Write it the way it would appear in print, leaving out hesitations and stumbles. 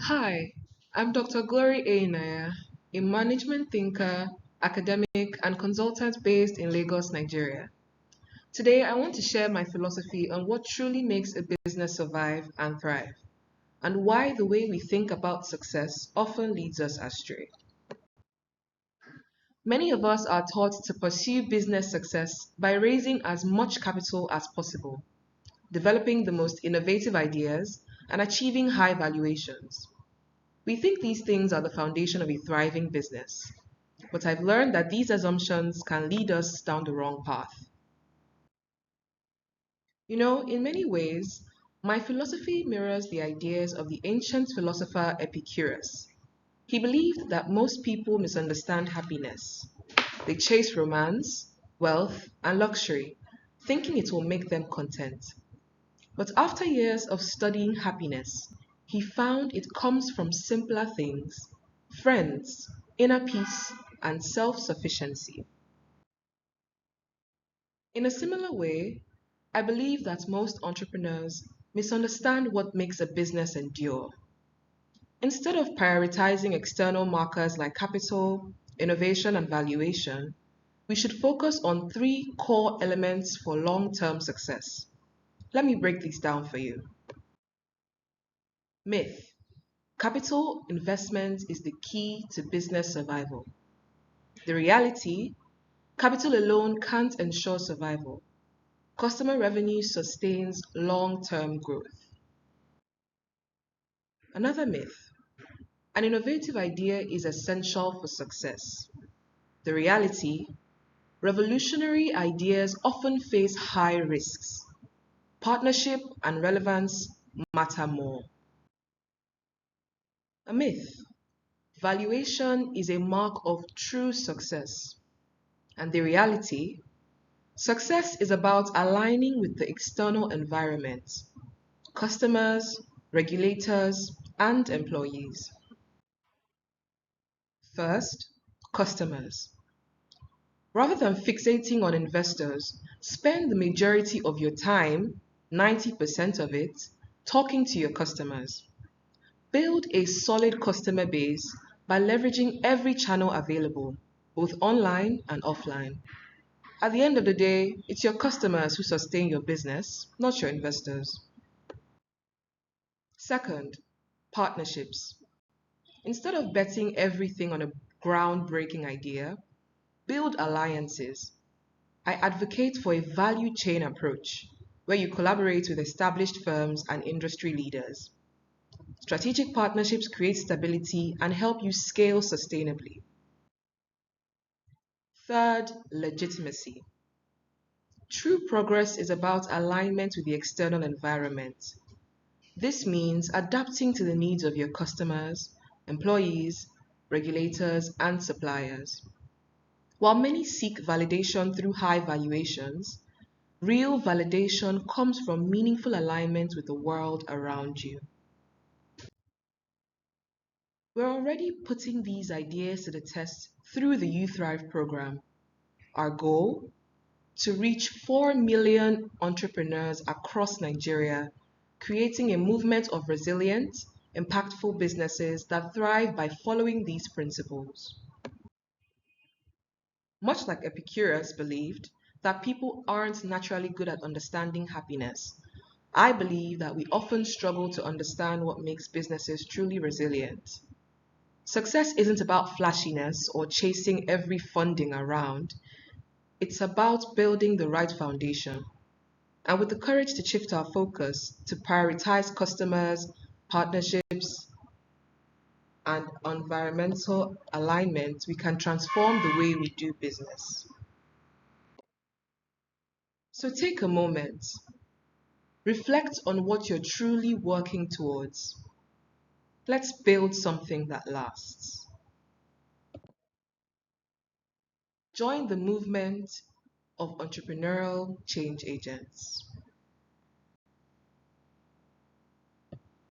Hi, I'm Dr. Glory A. Naya, a management thinker, academic, and consultant based in Lagos, Nigeria. Today, I want to share my philosophy on what truly makes a business survive and thrive, and why the way we think about success often leads us astray. Many of us are taught to pursue business success by raising as much capital as possible, developing the most innovative ideas, and achieving high valuations. We think these things are the foundation of a thriving business, but I've learned that these assumptions can lead us down the wrong path. In many ways, my philosophy mirrors the ideas of the ancient philosopher Epicurus. He believed that most people misunderstand happiness. They chase romance, wealth, and luxury, thinking it will make them content. But after years of studying happiness, he found it comes from simpler things: friends, inner peace, and self sufficiency. In a similar way, I believe that most entrepreneurs misunderstand what makes a business endure. Instead of prioritizing external markers like capital, innovation, and valuation, we should focus on three core elements for long term success. Let me break these down for you. Myth: capital investment is the key to business survival. The reality: capital alone can't ensure survival. Customer revenue sustains long-term growth. Another myth: an innovative idea is essential for success. The reality: revolutionary ideas often face high risks. Partnership and relevance matter more. A myth: valuation is a mark of true success. And the reality: success is about aligning with the external environment, customers, regulators, and employees. First, customers. Rather than fixating on investors, spend the majority of your time, 90% of it, talking to your customers. Build a solid customer base by leveraging every channel available, both online and offline. At the end of the day, it's your customers who sustain your business, not your investors. Second, partnerships. Instead of betting everything on a groundbreaking idea, build alliances. I advocate for a value chain approach where you collaborate with established firms and industry leaders. Strategic partnerships create stability and help you scale sustainably. Third, legitimacy. True progress is about alignment with the external environment. This means adapting to the needs of your customers, employees, regulators, and suppliers. While many seek validation through high valuations, real validation comes from meaningful alignment with the world around you. We're already putting these ideas to the test through the Youth Thrive program. Our goal: to reach 4 million entrepreneurs across Nigeria, creating a movement of resilient, impactful businesses that thrive by following these principles. Much like Epicurus believed that people aren't naturally good at understanding happiness, I believe that we often struggle to understand what makes businesses truly resilient. Success isn't about flashiness or chasing every funding around. It's about building the right foundation. And with the courage to shift our focus to prioritize customers, partnerships, and environmental alignment, we can transform the way we do business. So take a moment, reflect on what you're truly working towards. Let's build something that lasts. Join the movement of entrepreneurial change agents.